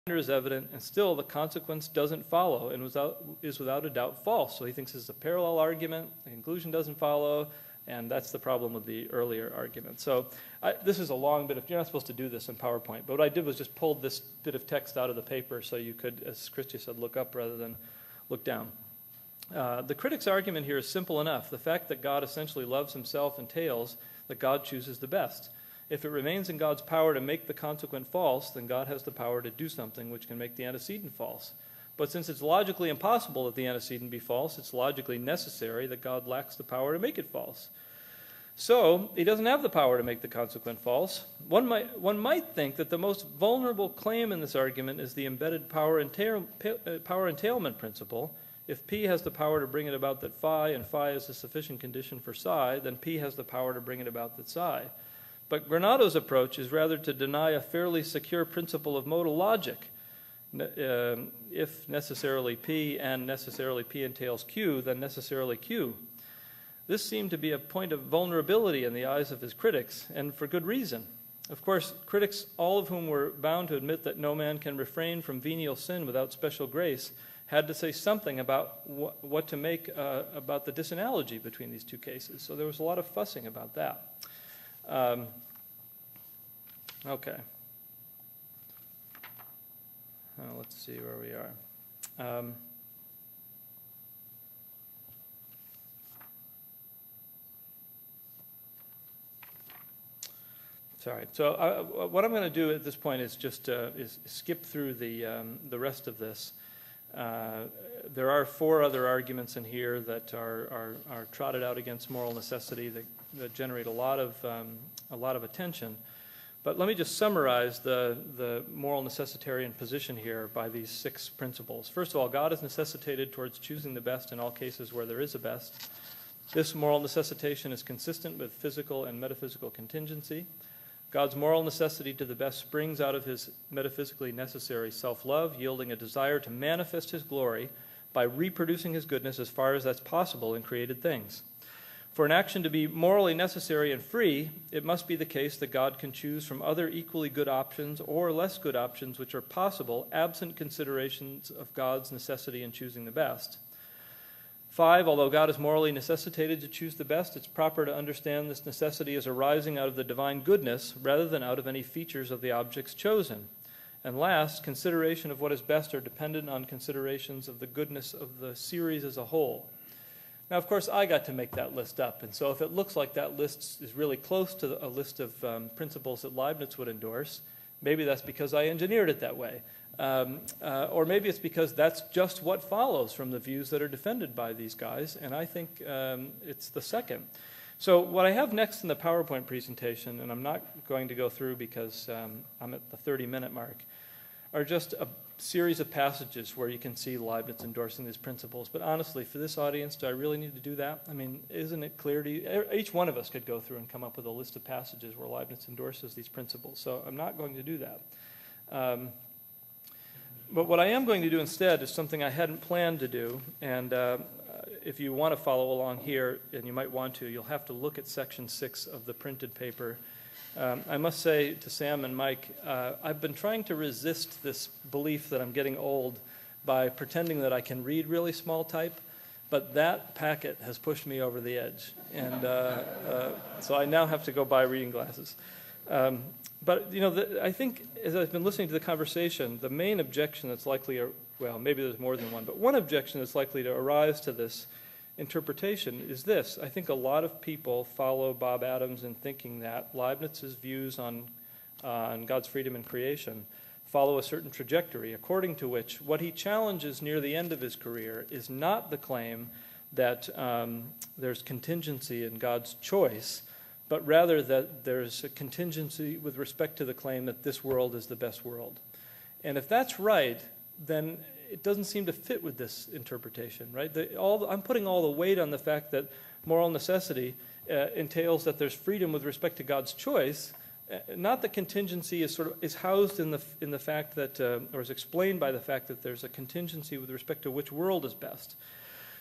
is evident, and still the consequence doesn't follow and is without a doubt false. So he thinks this is a parallel argument, the conclusion doesn't follow, and that's the problem with the earlier argument. So this is a long bit of, you're not supposed to do this in PowerPoint, but what I did was just pulled this bit of text out of the paper so you could, as Christy said, look up rather than look down. The critic's argument here is simple enough. The fact that God essentially loves himself entails that God chooses the best. If it remains in God's power to make the consequent false, then God has the power to do something which can make the antecedent false. But since it's logically impossible that the antecedent be false, it's logically necessary that God lacks the power to make it false. So he doesn't have the power to make the consequent false. One might think that the most vulnerable claim in this argument is the embedded power entailment principle. If P has the power to bring it about that phi, and phi is a sufficient condition for psi, then P has the power to bring it about that psi. But Granado's approach is rather to deny a fairly secure principle of modal logic. If necessarily P and necessarily P entails Q, then necessarily Q. This seemed to be a point of vulnerability in the eyes of his critics, and for good reason. Of course, critics, all of whom were bound to admit that no man can refrain from venial sin without special grace, had to say something about what to make about the disanalogy between these two cases. So there was a lot of fussing about that. Okay. Let's see where we are. Sorry. So what I'm going to do at this point is just is skip through the rest of this. There are 4 other arguments in here that are trotted out against moral necessity that generate a lot of attention. But let me just summarize the moral necessitarian position here by these 6 principles. First of all, God is necessitated towards choosing the best in all cases where there is a best. This moral necessitation is consistent with physical and metaphysical contingency. God's moral necessity to the best springs out of his metaphysically necessary self-love, yielding a desire to manifest his glory by reproducing his goodness as far as that's possible in created things. For an action to be morally necessary and free, it must be the case that God can choose from other equally good options or less good options which are possible, absent considerations of God's necessity in choosing the best. 5, although God is morally necessitated to choose the best, it's proper to understand this necessity as arising out of the divine goodness rather than out of any features of the objects chosen. And last, consideration of what is best are dependent on considerations of the goodness of the series as a whole. Now, of course, I got to make that list up, and so if it looks like that list is really close to a list of principles that Leibniz would endorse, maybe that's because I engineered it that way. Or maybe it's because that's just what follows from the views that are defended by these guys, and I think it's the second. So what I have next in the PowerPoint presentation, and I'm not going to go through because I'm at the 30-minute mark, are just a series of passages where you can see Leibniz endorsing these principles. But honestly, for this audience, do I really need to do that? I mean, isn't it clear to you? Each one of us could go through and come up with a list of passages where Leibniz endorses these principles, so I'm not going to do that. But what I am going to do instead is something I hadn't planned to do, and if you want to follow along here, and you might want to, you'll have to look at section 6 of the printed paper. I must say to Sam and Mike, I've been trying to resist this belief that I'm getting old by pretending that I can read really small type, but that packet has pushed me over the edge, and so I now have to go buy reading glasses. But, you know, I think as I've been listening to the conversation, the main objection that's likely, well, maybe there's more than one, but one objection that's likely to arise to this interpretation is this. I think a lot of people follow Bob Adams in thinking that Leibniz's views on God's freedom in creation follow a certain trajectory, according to which what he challenges near the end of his career is not the claim that there's contingency in God's choice, but rather that there's a contingency with respect to the claim that this world is the best world. And if that's right, then it doesn't seem to fit with this interpretation, right? I'm putting all the weight on the fact that moral necessity entails that there's freedom with respect to God's choice, not that contingency is housed in the fact that, or is explained by the fact that there's a contingency with respect to which world is best.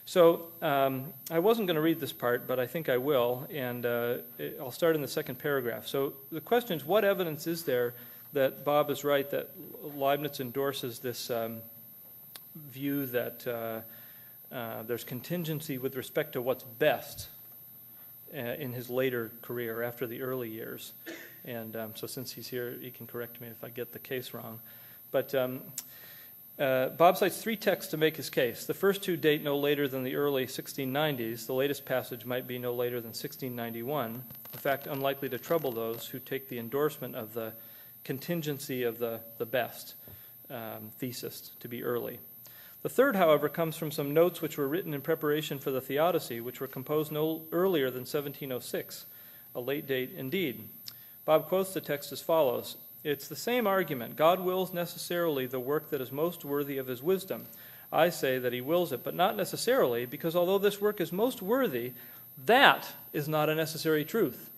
So I wasn't going to read this part, but I think I will, and I'll start in the second paragraph. So the question is, what evidence is there that Bob is right that Leibniz endorses this view that there's contingency with respect to what's best in his later career after the early years. And so since he's here, he can correct me if I get the case wrong. But Bob cites 3 texts to make his case. The first 2 date no later than the early 1690s. The latest passage might be no later than 1691. In fact, unlikely to trouble those who take the endorsement of the contingency of the best thesis to be early. The third, however, comes from some notes which were written in preparation for the Theodicy, which were composed no earlier than 1706, a late date indeed. Bob quotes the text as follows: "It's the same argument. God wills necessarily the work that is most worthy of his wisdom. I say that he wills it, but not necessarily, because although this work is most worthy, that is not a necessary truth."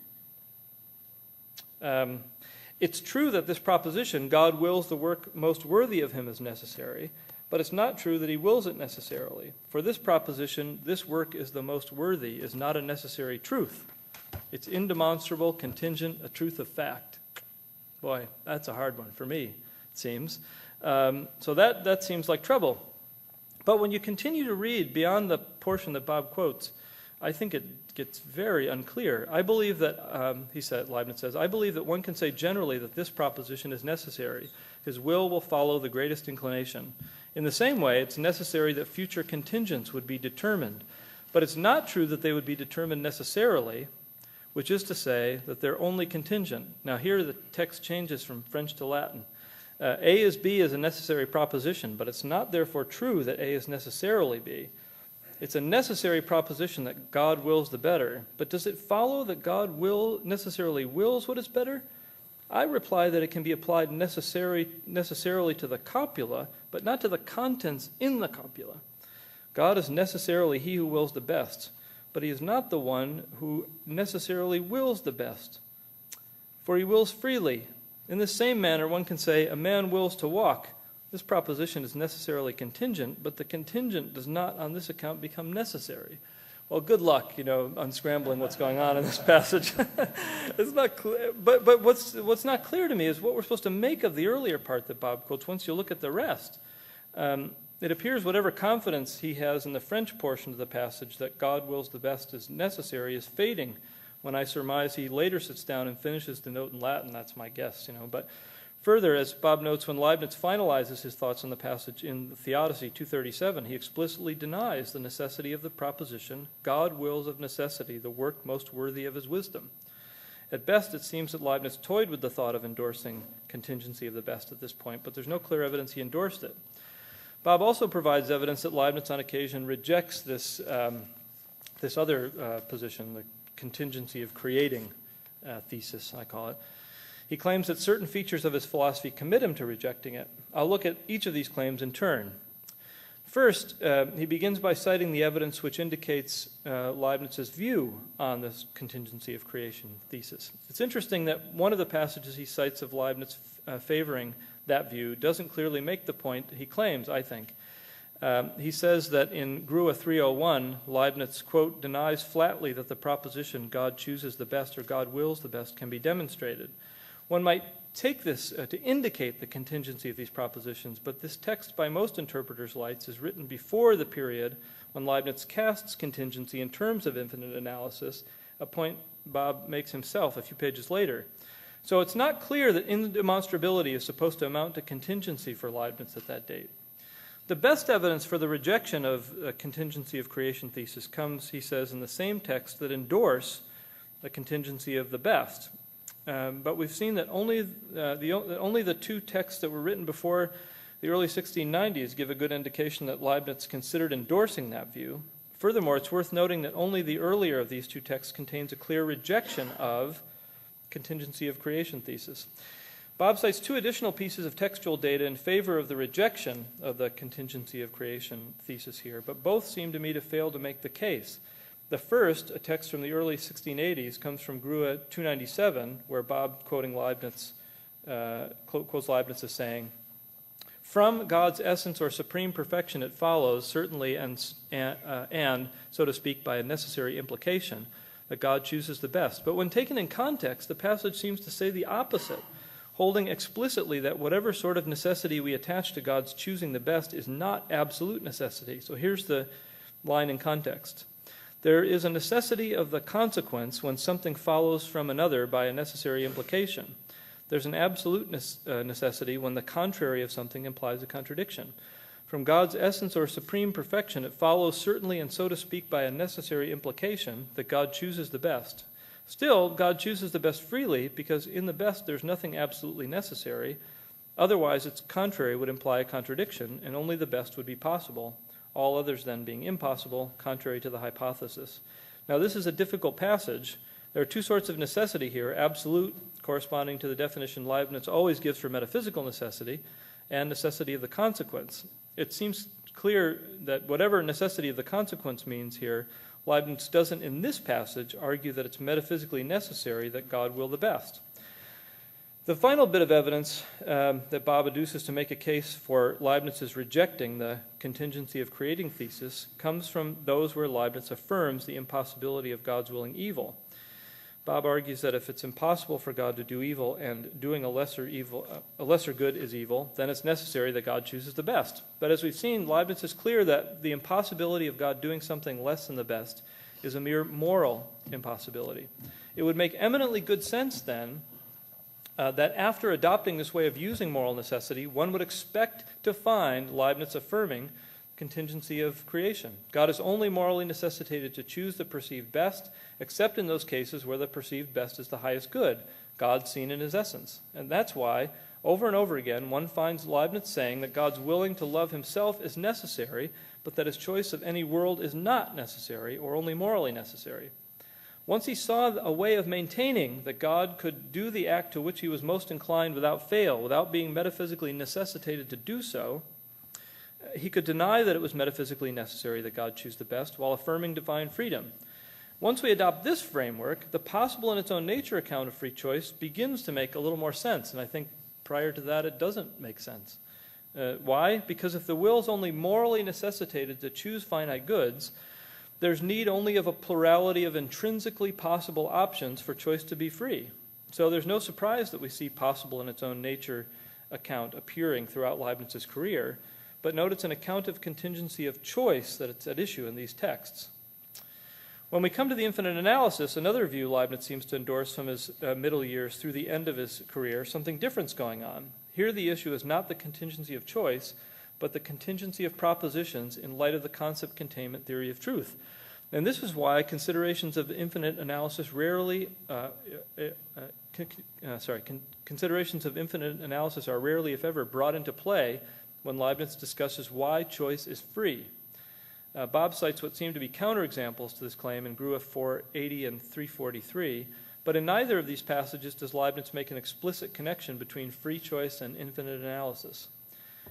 It's true that this proposition, God wills the work most worthy of him, is necessary, but it's not true that he wills it necessarily. For this proposition, this work is the most worthy, is not a necessary truth. It's indemonstrable, contingent, a truth of fact. Boy, that's a hard one for me, it seems. So that seems like trouble. But when you continue to read beyond the portion that Bob quotes, I think it gets very unclear. I believe that, Leibniz says, I believe that one can say generally that this proposition is necessary. His will follow the greatest inclination. In the same way, it's necessary that future contingents would be determined. But it's not true that they would be determined necessarily, which is to say that they're only contingent. Now here the text changes from French to Latin. A is B is a necessary proposition, but it's not therefore true that A is necessarily B. It's a necessary proposition that God wills the better, but does it follow that God necessarily wills what is better? I reply that it can be applied necessarily to the copula, but not to the contents in the copula. God is necessarily he who wills the best, but he is not the one who necessarily wills the best, for he wills freely. In the same manner, one can say, a man wills to walk. This proposition is necessarily contingent, but the contingent does not on this account become necessary. Well, good luck, unscrambling what's going on in this passage. It's not clear. But what's not clear to me is what we're supposed to make of the earlier part that Bob quotes once you look at the rest. It appears whatever confidence he has in the French portion of the passage that God wills the best is necessary is fading when I surmise he later sits down and finishes the note in Latin. That's my guess, But further, as Bob notes, when Leibniz finalizes his thoughts on the passage in the Theodicy 237, he explicitly denies the necessity of the proposition, God wills of necessity the work most worthy of his wisdom. At best, it seems that Leibniz toyed with the thought of endorsing contingency of the best at this point, but there's no clear evidence he endorsed it. Bob also provides evidence that Leibniz on occasion rejects this other position, the contingency of creating thesis, I call it. He claims that certain features of his philosophy commit him to rejecting it. I'll look at each of these claims in turn. First, he begins by citing the evidence which indicates Leibniz's view on this contingency of creation thesis. It's interesting that one of the passages he cites of Leibniz favoring that view doesn't clearly make the point he claims, I think. He says that in Grua 301, Leibniz, quote, denies flatly that the proposition God chooses the best or God wills the best can be demonstrated. One might take this to indicate the contingency of these propositions, but this text by most interpreters' lights is written before the period when Leibniz casts contingency in terms of infinite analysis, a point Bob makes himself a few pages later. So it's not clear that indemonstrability is supposed to amount to contingency for Leibniz at that date. The best evidence for the rejection of a contingency of creation thesis comes, he says, in the same text that endorse the contingency of the best. But we've seen that only the 2 texts that were written before the early 1690s give a good indication that Leibniz considered endorsing that view. Furthermore, it's worth noting that only the earlier of these 2 texts contains a clear rejection of contingency of creation thesis. Bob cites 2 additional pieces of textual data in favor of the rejection of the contingency of creation thesis here, but both seem to me to fail to make the case. The first, a text from the early 1680s, comes from Grua 297, where Bob, quoting Leibniz, quotes Leibniz as saying, "From God's essence or supreme perfection it follows, certainly and so to speak, by a necessary implication, that God chooses the best. But when taken in context, the passage seems to say the opposite. holding explicitly that whatever sort of necessity we attach to God's choosing the best is not absolute necessity. So here's the line in context. There is a necessity of the consequence when something follows from another by a necessary implication. There's an absolute necessity when the contrary of something implies a contradiction. From God's essence or supreme perfection, it follows certainly and so to speak by a necessary implication that God chooses the best. Still, God chooses the best freely because in the best there's nothing absolutely necessary. Otherwise, its contrary would imply a contradiction, and only the best would be possible, all others then being impossible, contrary to the hypothesis. Now, this is a difficult passage. There are two sorts of necessity here, absolute, corresponding to the definition Leibniz always gives for metaphysical necessity, and necessity of the consequence. It seems clear that whatever necessity of the consequence means here, Leibniz doesn't in this passage argue that it's metaphysically necessary that God will the best. The final bit of evidence that Bob adduces to make a case for Leibniz's rejecting the contingency of creating thesis comes from those where Leibniz affirms the impossibility of God's willing evil. Bob argues that if it's impossible for God to do evil and doing a lesser good is evil, then it's necessary that God chooses the best. But as we've seen, Leibniz is clear that the impossibility of God doing something less than the best is a mere moral impossibility. It would make eminently good sense then that after adopting this way of using moral necessity, one would expect to find Leibniz affirming contingency of creation. God is only morally necessitated to choose the perceived best, except in those cases where the perceived best is the highest good, God seen in his essence. And that's why, over and over again, one finds Leibniz saying that God's willing to love himself is necessary, but that his choice of any world is not necessary or only morally necessary. Once he saw a way of maintaining that God could do the act to which he was most inclined without fail, without being metaphysically necessitated to do so, he could deny that it was metaphysically necessary that God choose the best while affirming divine freedom. Once we adopt this framework, the possible in its own nature account of free choice begins to make a little more sense, and I think prior to that it doesn't make sense. Why? Because if the will is only morally necessitated to choose finite goods, there's need only of a plurality of intrinsically possible options for choice to be free. So there's no surprise that we see possible in its own nature account appearing throughout Leibniz's career, but note it's an account of contingency of choice that it's at issue in these texts. When we come to the infinite analysis, another view Leibniz seems to endorse from his middle years through the end of his career, something different's going on. Here the issue is not the contingency of choice, but the contingency of propositions in light of the concept containment theory of truth. And this is why considerations of infinite analysis considerations of infinite analysis are rarely, if ever, brought into play when Leibniz discusses why choice is free. Bob cites what seem to be counterexamples to this claim in Grua 480 and 343, but in neither of these passages does Leibniz make an explicit connection between free choice and infinite analysis.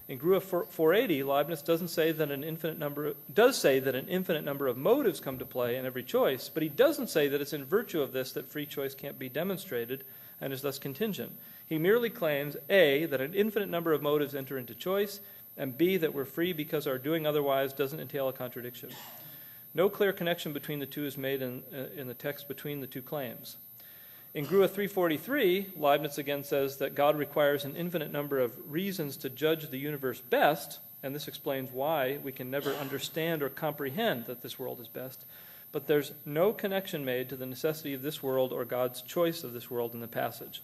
In Grua 480, Leibniz does say that an infinite number of motives come to play in every choice, but he doesn't say that it's in virtue of this that free choice can't be demonstrated and is thus contingent. He merely claims, A, that an infinite number of motives enter into choice, and B, that we're free because our doing otherwise doesn't entail a contradiction. No clear connection between the two is made in the text between the two claims. In Grua 343, Leibniz again says that God requires an infinite number of reasons to judge the universe best, and this explains why we can never understand or comprehend that this world is best, but there's no connection made to the necessity of this world or God's choice of this world in the passage.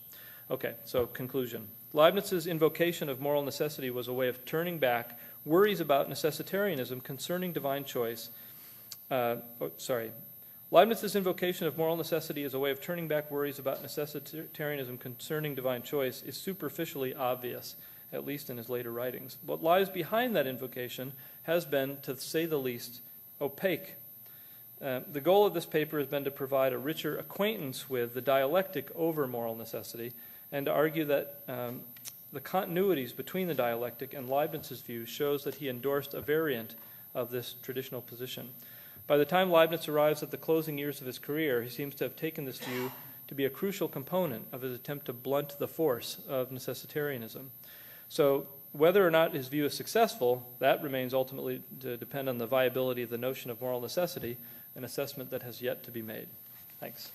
Okay, so conclusion. Leibniz's invocation of moral necessity was a way of turning back worries about necessitarianism concerning divine choice. Leibniz's invocation of moral necessity as a way of turning back worries about necessitarianism concerning divine choice is superficially obvious, at least in his later writings. What lies behind that invocation has been, to say the least, opaque. The goal of this paper has been to provide a richer acquaintance with the dialectic over moral necessity and to argue that the continuities between the dialectic and Leibniz's view shows that he endorsed a variant of this traditional position. By the time Leibniz arrives at the closing years of his career, he seems to have taken this view to be a crucial component of his attempt to blunt the force of necessitarianism. So whether or not his view is successful, that remains ultimately to depend on the viability of the notion of moral necessity, an assessment that has yet to be made. Thanks.